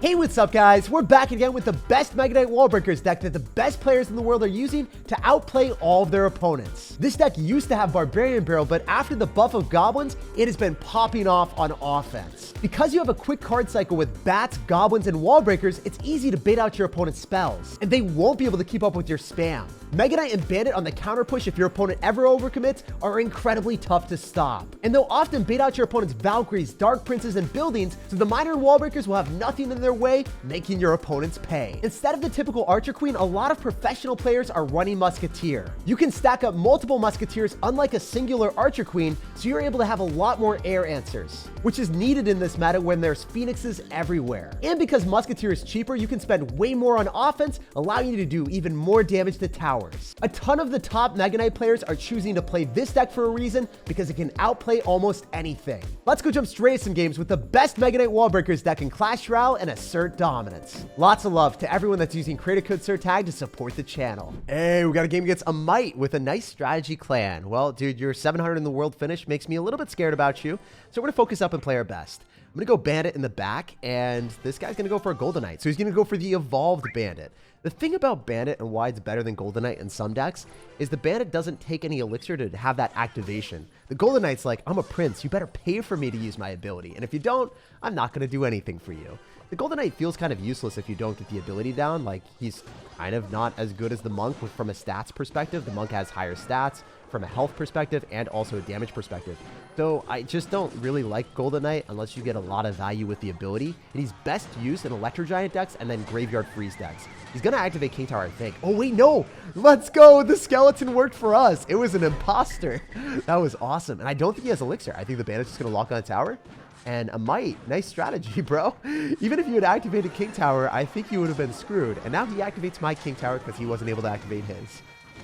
Hey, what's up guys? We're back again with the best Mega Knight Wall Breakers deck that the best players in the world are using to outplay all of their opponents. This deck used to have Barbarian Barrel, but after the buff of goblins, it has been popping off on offense. Because you have a quick card cycle with bats, goblins, and wall breakers, it's easy to bait out your opponent's spells, and they won't be able to keep up with your spam. Mega Knight and Bandit on the counter push if your opponent ever overcommits are incredibly tough to stop. And they'll often bait out your opponent's Valkyries, Dark Princes, and buildings, so the minor wall breakers will have nothing in their way, making your opponents pay. Instead of the typical Archer Queen, a lot of professional players are running Musketeer. You can stack up multiple Musketeers unlike a singular Archer Queen, so you're able to have a lot more air answers, which is needed in this meta when there's Phoenixes everywhere. And because Musketeer is cheaper, you can spend way more on offense, allowing you to do even more damage to towers. A ton of the top Mega Knight players are choosing to play this deck for a reason, because it can outplay almost anything. Let's go jump straight to some games with the best Mega Knight Wall Breakers deck in Clash Royale and Assert Dominance. Lots of love to everyone that's using creator code SirTag to support the channel. Hey, we got a game against a Might with a nice strategy clan. Well, dude, your 700 in the world finish makes me a little bit scared about you, so we're gonna focus up and play our best. I'm gonna go Bandit in the back, and this guy's gonna go for a Golden Knight, so he's gonna go for the evolved Bandit. The thing about Bandit and why it's better than Golden Knight in some decks is the Bandit doesn't take any elixir to have that activation. The Golden Knight's like, I'm a prince, you better pay for me to use my ability, and if you don't, I'm not gonna do anything for you. The Golden Knight feels kind of useless if you don't get the ability down. Like, he's kind of not as good as the Monk from a stats perspective. The Monk has higher stats from a health perspective and also a damage perspective. So I just don't really like Golden Knight unless you get a lot of value with the ability. And he's best used in Electro Giant decks and then Graveyard Freeze decks. He's going to activate King Tower, I think. Oh, wait, no. Let's go. The skeleton worked for us. It was an imposter. That was awesome. And I don't think he has Elixir. I think the Bandit's just going to lock on a tower. And a Might, nice strategy, bro. Even if you had activated King Tower, I think you would have been screwed. And now he activates my King Tower because he wasn't able to activate his.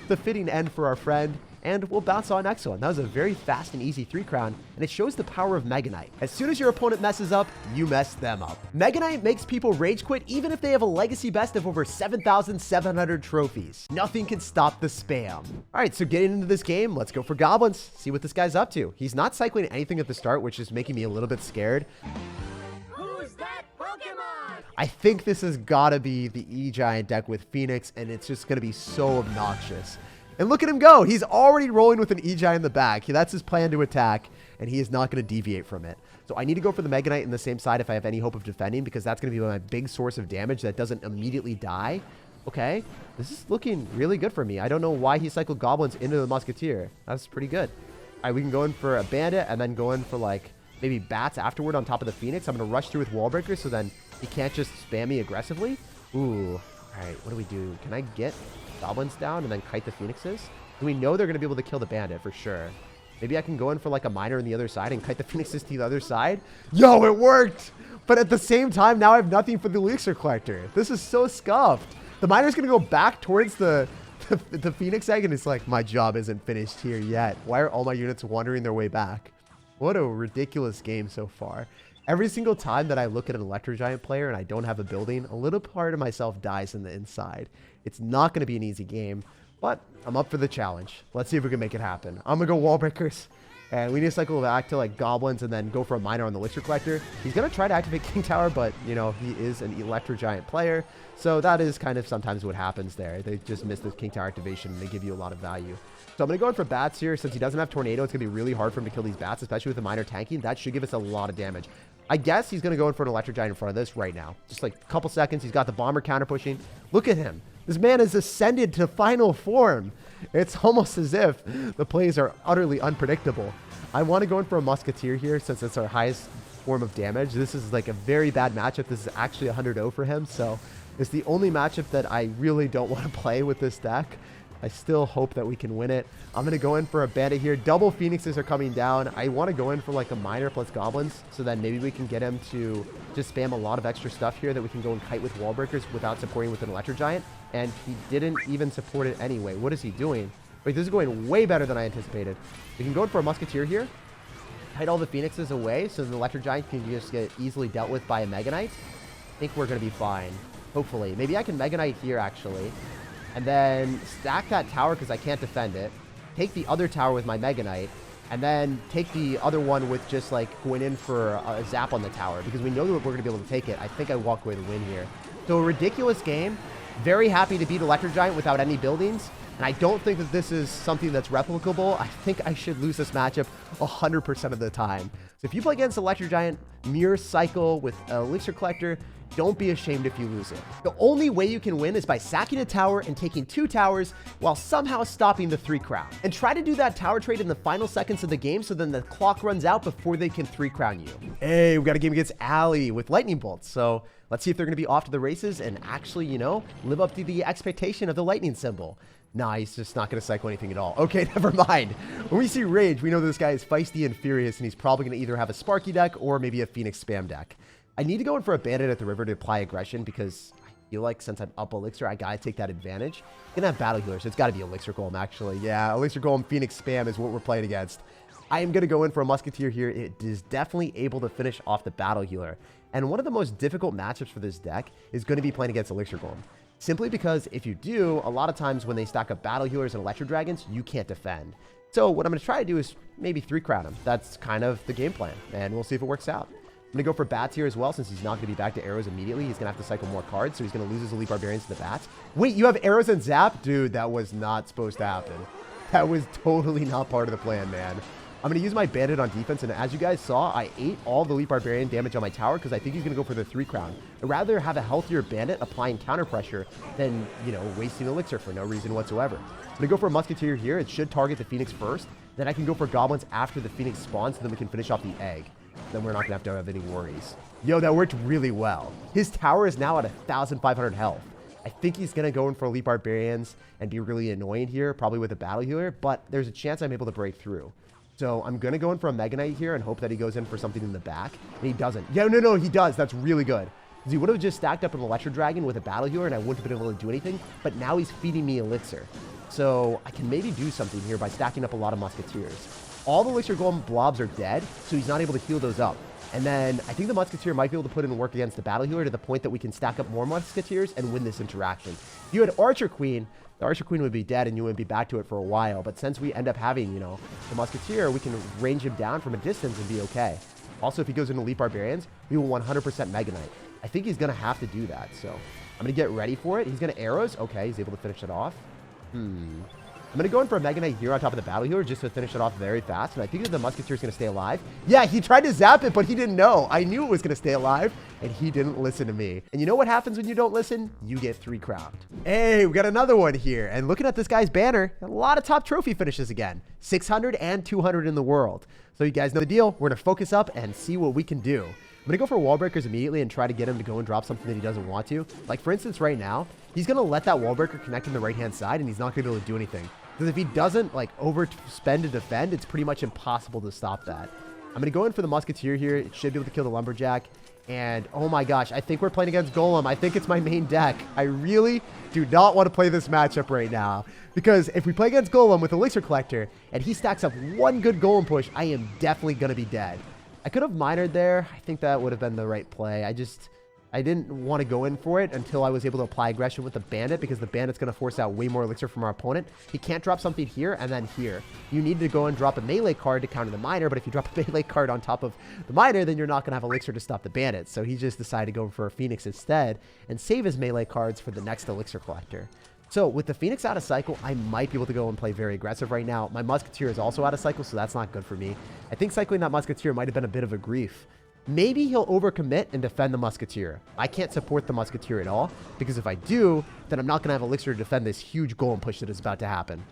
The fitting end for our friend, and we'll bounce on next one. That was a very fast and easy 3-crown, and it shows the power of Mega Knight. As soon as your opponent messes up, you mess them up. Mega Knight makes people rage quit even if they have a legacy best of over 7,700 trophies. Nothing can stop the spam. All right, so getting into this game, let's go for goblins. See what this guy's up to. He's not cycling anything at the start, which is making me a little bit scared. Who's that Pokemon? I think this has got to be the E-Giant deck with Phoenix, and it's just going to be so obnoxious. And look at him go. He's already rolling with an E-Giant in the back. That's his plan to attack, and he is not going to deviate from it. So I need to go for the Mega Knight in the same side if I have any hope of defending, because that's going to be my big source of damage that doesn't immediately die. Okay, this is looking really good for me. I don't know why he cycled goblins into the Musketeer. That's pretty good. All right, we can go in for a Bandit and then go in for like maybe bats afterward on top of the Phoenix. I'm going to rush through with Wall Breakers so then he can't just spam me aggressively. Ooh, all right, what do we do? Can I get goblins down and then kite the Phoenixes? Do we know they're going to be able to kill the Bandit for sure? Maybe I can go in for like a miner on the other side and kite the Phoenixes to the other side. Yo, it worked! But at the same time, now I have nothing for the Elixir Collector. This is so scuffed. The miner's going to go back towards the Phoenix egg, and it's like, my job isn't finished here yet. Why are all my units wandering their way back? What a ridiculous game so far. Every single time that I look at an Electro Giant player and I don't have a building, a little part of myself dies in the inside. It's not going to be an easy game, but I'm up for the challenge. Let's see if we can make it happen. I'm going to go Wall Breakers, and we need to cycle back to like goblins and then go for a miner on the Elixir Collector. He's going to try to activate King Tower, but, you know, he is an Electro Giant player, so that is kind of sometimes what happens there. They just miss the King Tower activation, and they give you a lot of value. So I'm going to go in for bats here. Since he doesn't have Tornado, it's going to be really hard for him to kill these bats, especially with the miner tanking. That should give us a lot of damage. I guess he's going to go in for an Electro Giant in front of this right now. Just like a couple seconds. He's got the bomber counter pushing. Look at him. This man has ascended to final form. It's almost as if the plays are utterly unpredictable. I want to go in for a Musketeer here since it's our highest form of damage. This is like a very bad matchup. This is actually 100-0 for him. So it's the only matchup that I really don't want to play with this deck. I still hope that we can win it. I'm going to go in for a Bandit here. Double Phoenixes are coming down. I want to go in for like a miner plus goblins so that maybe we can get him to just spam a lot of extra stuff here that we can go and kite with Wall Breakers without supporting with an Electro Giant. And he didn't even support it anyway. What is he doing? Wait, this is going way better than I anticipated. We can go in for a Musketeer here. Kite all the Phoenixes away so the Electro Giant can just get easily dealt with by a Mega Knight. I think we're going to be fine. Hopefully. Maybe I can Mega Knight here actually. And then stack that tower because I can't defend it. Take the other tower with my Mega Knight. and then take the other one with just like going in for a zap on the tower, because we know that we're going to be able to take it. I think I walk away the win here. So a ridiculous game. Very happy to beat Electro Giant without any buildings. And I don't think that this is something that's replicable. I think I should lose this matchup 100% of the time. So if you play against Electro Giant, Mirror Cycle with Elixir Collector, don't be ashamed if you lose it. The only way you can win is by sacking a tower and taking 2 towers while somehow stopping the 3 crown. And try to do that tower trade in the final seconds of the game so then the clock runs out before they can 3 crown you. Hey, we got a game against Ali with lightning bolts. So let's see if they're going to be off to the races and actually, you know, live up to the expectation of the lightning symbol. Nah, he's just not going to cycle anything at all. Okay, never mind. When we see Rage, we know this guy is feisty and furious, and he's probably going to either have a Sparky deck or maybe a Phoenix spam deck. I need to go in for a bandit at the river to apply aggression because I feel like since I'm up Elixir, I got to take that advantage. I'm going to have battle healers, so it's got to be Elixir Golem, actually. Yeah, Elixir Golem Phoenix spam is what we're playing against. I am going to go in for a Musketeer here. It is definitely able to finish off the battle healer. And one of the most difficult matchups for this deck is going to be playing against Elixir Golem. Simply because if you do, a lot of times when they stack up battle healers and electro dragons, you can't defend. So what I'm going to try to do is maybe 3 crown him. That's kind of the game plan, and we'll see if it works out. I'm going to go for bats here as well, since he's not going to be back to arrows immediately. He's going to have to cycle more cards, so he's going to lose his elite barbarians to the bats. Wait, you have arrows and zap? Dude, that was not supposed to happen. That was totally not part of the plan, man. I'm going to use my bandit on defense, and as you guys saw, I ate all the elite barbarian damage on my tower because I think he's going to go for the 3 crown. I'd rather have a healthier bandit applying counter pressure than, you know, wasting elixir for no reason whatsoever. I'm going to go for a musketeer here. It should target the phoenix first. Then I can go for goblins after the phoenix spawns, so then we can finish off the egg. Then we're not going to have any worries. Yo, that worked really well. His tower is now at 1,500 health. I think he's going to go in for elite barbarians and be really annoying here, probably with a battle healer, but there's a chance I'm able to break through. So I'm going to go in for a Mega Knight here and hope that he goes in for something in the back. And he doesn't. Yeah, no, he does. That's really good. Because he would have just stacked up an Electro Dragon with a Battle Healer and I wouldn't have been able to do anything. But now he's feeding me Elixir. So I can maybe do something here by stacking up a lot of Musketeers. All the Elixir Golem blobs are dead, so he's not able to heal those up. And then I think the Musketeer might be able to put in work against the Battle Healer to the point that we can stack up more Musketeers and win this interaction. If you had Archer Queen, the Archer Queen would be dead and you wouldn't be back to it for a while. But since we end up having, you know, the Musketeer, we can range him down from a distance and be okay. Also, if he goes into Elite Barbarians, we will 100% Mega Knight. I think he's going to have to do that. So I'm going to get ready for it. He's going to arrows. Okay, he's able to finish it off. I'm going to go in for a Mega Knight here on top of the Battle Healer just to finish it off very fast. And I think that the Musketeer is going to stay alive. Yeah, he tried to zap it, but he didn't know. I knew it was going to stay alive, and he didn't listen to me. And you know what happens when you don't listen? You get 3 crowned. Hey, we got another one here. And looking at this guy's banner, a lot of top trophy finishes again. 600 and 200 in the world. So you guys know the deal. We're going to focus up and see what we can do. I'm going to go for wall breakers immediately and try to get him to go and drop something that he doesn't want to. Like, for instance, right now, he's going to let that wall breaker connect on the right-hand side, and he's not going to be able to do anything. Because if he doesn't, like, overspend to defend, it's pretty much impossible to stop that. I'm going to go in for the Musketeer here. It should be able to kill the Lumberjack. And, oh my gosh, I think we're playing against Golem. I think it's my main deck. I really do not want to play this matchup right now. Because if we play against Golem with Elixir Collector, and he stacks up one good Golem push, I am definitely going to be dead. I could have minored there. I think that would have been the right play. I didn't want to go in for it until I was able to apply aggression with the Bandit, because the Bandit's going to force out way more Elixir from our opponent. He can't drop something here and then here. You need to go and drop a melee card to counter the Miner, but if you drop a melee card on top of the Miner, then you're not going to have Elixir to stop the Bandit. So he just decided to go for a Phoenix instead and save his melee cards for the next Elixir Collector. So with the Phoenix out of cycle, I might be able to go and play very aggressive right now. My Musketeer is also out of cycle, so that's not good for me. I think cycling that Musketeer might have been a bit of a grief. Maybe he'll overcommit and defend the Musketeer. I can't support the Musketeer at all, because if I do, then I'm not going to have Elixir to defend this huge Golem push that is about to happen.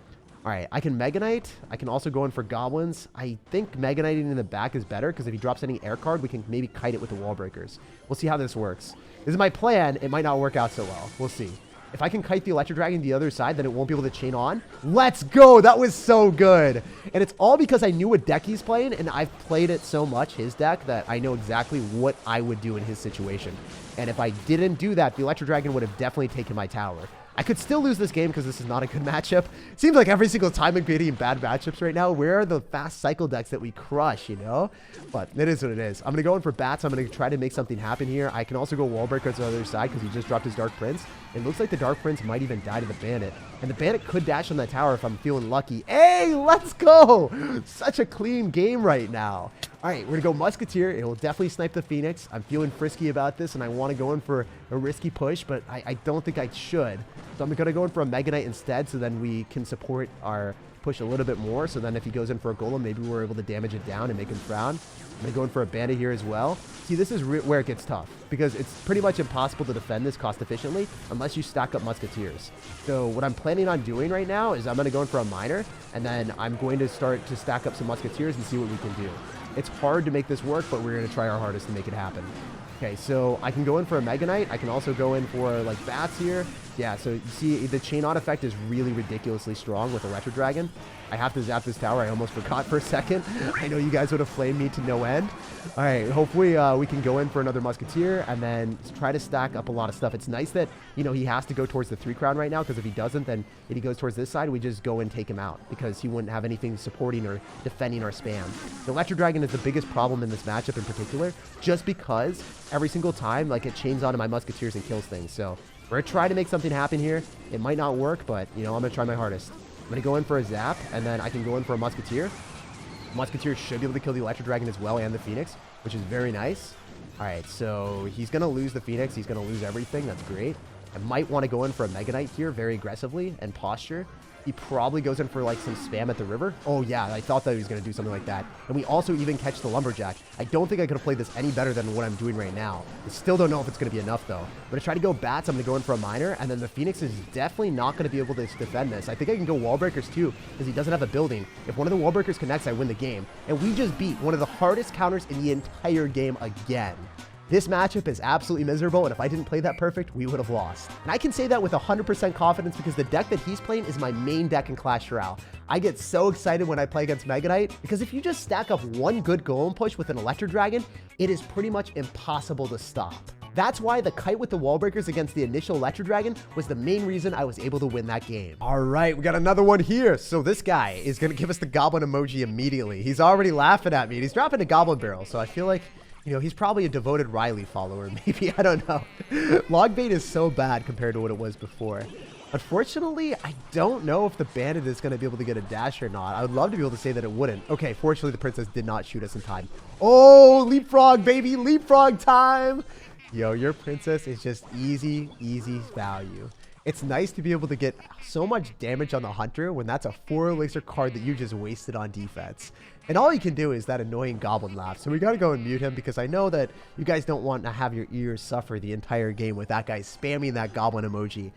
All right, I can Mega Knight. I can also go in for Goblins. I think Mega Knighting in the back is better, because if he drops any air card, we can maybe kite it with the Wall Breakers. We'll see how this works. This is my plan. It might not work out so well. We'll see. If I can kite the Electro Dragon the other side, then it won't be able to chain on. Let's go. That was so good. And it's all because I knew what deck he's playing, and I've played it so much, his deck, that I know exactly what I would do in his situation. And if I didn't do that, the Electro Dragon would have definitely taken my tower. I could still lose this game because this is not a good matchup. Seems like every single time I'm beating bad matchups right now, where are the fast cycle decks that we crush, you know? But it is what it is. I'm going to go in for bats. I'm going to try to make something happen here. I can also go wall breaker to the other side because he just dropped his Dark Prince. It looks like the Dark Prince might even die to the bandit. And the bandit could dash on that tower if I'm feeling lucky. Hey, let's go! Such a clean game right now. All right, we're going to go Musketeer. It will definitely snipe the Phoenix. I'm feeling frisky about this, and I want to go in for a risky push, but I don't think I should. So I'm going to go in for a Mega Knight instead, so then we can support our push a little bit more. So then if he goes in for a Golem, maybe we're able to damage it down and make him frown. I'm going to go in for a Bandit here as well. See, this is where it gets tough, because it's pretty much impossible to defend this cost efficiently unless you stack up Musketeers. So what I'm planning on doing right now is I'm going to go in for a Miner, and then I'm going to start to stack up some Musketeers and see what we can do. It's hard to make this work, but we're going to try our hardest to make it happen. Okay, so I can go in for a Mega Knight. I can also go in for, like, bats here. Yeah, so you see the chain on effect is really ridiculously strong with Electro Dragon. I have to zap this tower. I almost forgot for a second. I know you guys would have flamed me to no end. All right, hopefully we can go in for another Musketeer and then try to stack up a lot of stuff. It's nice that, you know, he has to go towards the 3 crown right now, because if he doesn't, then if he goes towards this side, we just go and take him out because he wouldn't have anything supporting or defending our spam. The Electro Dragon is the biggest problem in this matchup in particular, just because every single time, like, it chains onto my Musketeers and kills things. So we're trying to make something happen here. It might not work, but, you know, I'm going to try my hardest. I'm going to go in for a Zap, and then I can go in for a Musketeer. Musketeer should be able to kill the Electro Dragon as well and the Phoenix, which is very nice. All right, so he's going to lose the Phoenix. He's going to lose everything. That's great. I might want to go in for a Mega Knight here very aggressively and posture. He probably goes in for, like, some spam at the river. Oh, yeah, I thought that he was going to do something like that. And we also even catch the Lumberjack. I don't think I could have played this any better than what I'm doing right now. I still don't know if it's going to be enough, though. I'm going to try to go bats. I'm going to go in for a Miner. And then the Phoenix is definitely not going to be able to defend this. I think I can go wall breakers, too, because he doesn't have a building. If one of the wall breakers connects, I win the game. And we just beat one of the hardest counters in the entire game again. This matchup is absolutely miserable, and if I didn't play that perfect, we would have lost. And I can say that with 100% confidence because the deck that he's playing is my main deck in Clash Royale. I get so excited when I play against Mega Knight, because if you just stack up one good Golem push with an Electro Dragon, it is pretty much impossible to stop. That's why the kite with the wall breakers against the initial Electro Dragon was the main reason I was able to win that game. All right, we got another one here. So this guy is going to give us the Goblin emoji immediately. He's already laughing at me. He's dropping a Goblin Barrel, so I feel like, you know, he's probably a devoted Riley follower, maybe. I don't know. Log bait is so bad compared to what it was before. Unfortunately, I don't know if the bandit is going to be able to get a dash or not. I would love to be able to say that it wouldn't. Okay, fortunately, the princess did not shoot us in time. Oh, leapfrog, baby. Leapfrog time. Yo, your princess is just easy, easy value. It's nice to be able to get so much damage on the hunter when that's a 4 elixir card that you just wasted on defense. And all you can do is that annoying goblin laugh. So we got to go and mute him because I know that you guys don't want to have your ears suffer the entire game with that guy spamming that goblin emoji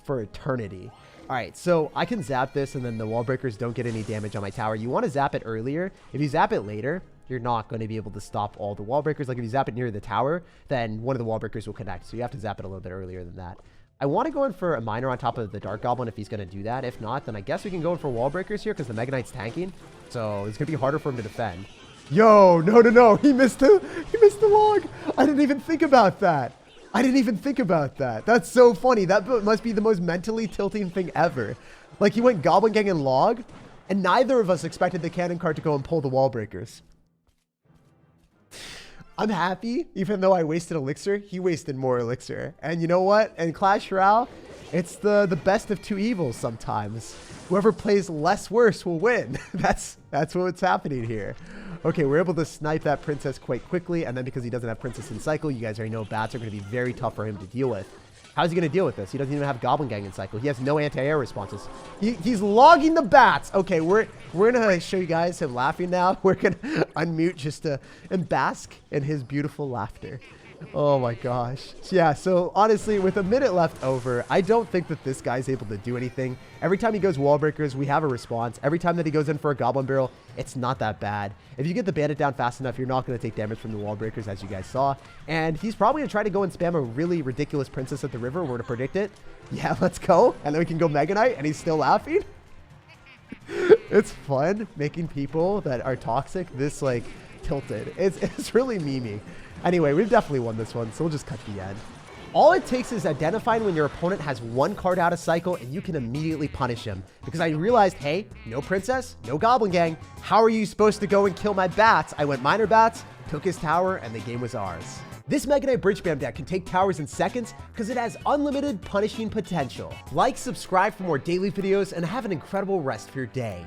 for eternity. All right, so I can zap this and then the wall breakers don't get any damage on my tower. You want to zap it earlier. If you zap it later, you're not going to be able to stop all the wall breakers. Like if you zap it near the tower, then one of the wall breakers will connect. So you have to zap it a little bit earlier than that. I want to go in for a Miner on top of the Dark Goblin if he's going to do that. If not, then I guess we can go in for wall breakers here because the Mega Knight's tanking. So it's going to be harder for him to defend. Yo, no. He missed the log. I didn't even think about that. That's so funny. That must be the most mentally tilting thing ever. Like he went Goblin Gang and log, and neither of us expected the cannon card to go and pull the wall breakers. I'm happy, even though I wasted elixir, he wasted more elixir. And you know what? In Clash Royale, it's the best of two evils sometimes. Whoever plays less worse will win. That's what's happening here. Okay, we're able to snipe that princess quite quickly, and then because he doesn't have princess in cycle, you guys already know bats are going to be very tough for him to deal with. How's he going to deal with this? He doesn't even have Goblin Gang in cycle. He has no anti-air responses. He's logging the bats. Okay, we're going to show you guys him laughing now. We're going to unmute just to and bask in his beautiful laughter. Oh my gosh. Yeah, so honestly, with a minute left over, I don't think that this guy's able to do anything. Every time he goes wall breakers, we have a response. Every time that he goes in for a Goblin Barrel, it's not that bad. If you get the bandit down fast enough, you're not going to take damage from the wall breakers, as you guys saw. And he's probably going to try to go and spam a really ridiculous princess at the river. We're to predict it. Yeah, let's go. And then we can go Mega Knight, and he's still laughing. It's fun making people that are toxic this, like, tilted. It's really memey. Anyway, we've definitely won this one, so we'll just cut the end. All it takes is identifying when your opponent has one card out of cycle and you can immediately punish him. Because I realized, hey, no princess, no goblin gang. How are you supposed to go and kill my bats? I went minor bats, took his tower, and the game was ours. This Mega Knight Bridge Spam deck can take towers in seconds because it has unlimited punishing potential. Like, subscribe for more daily videos, and have an incredible rest of your day.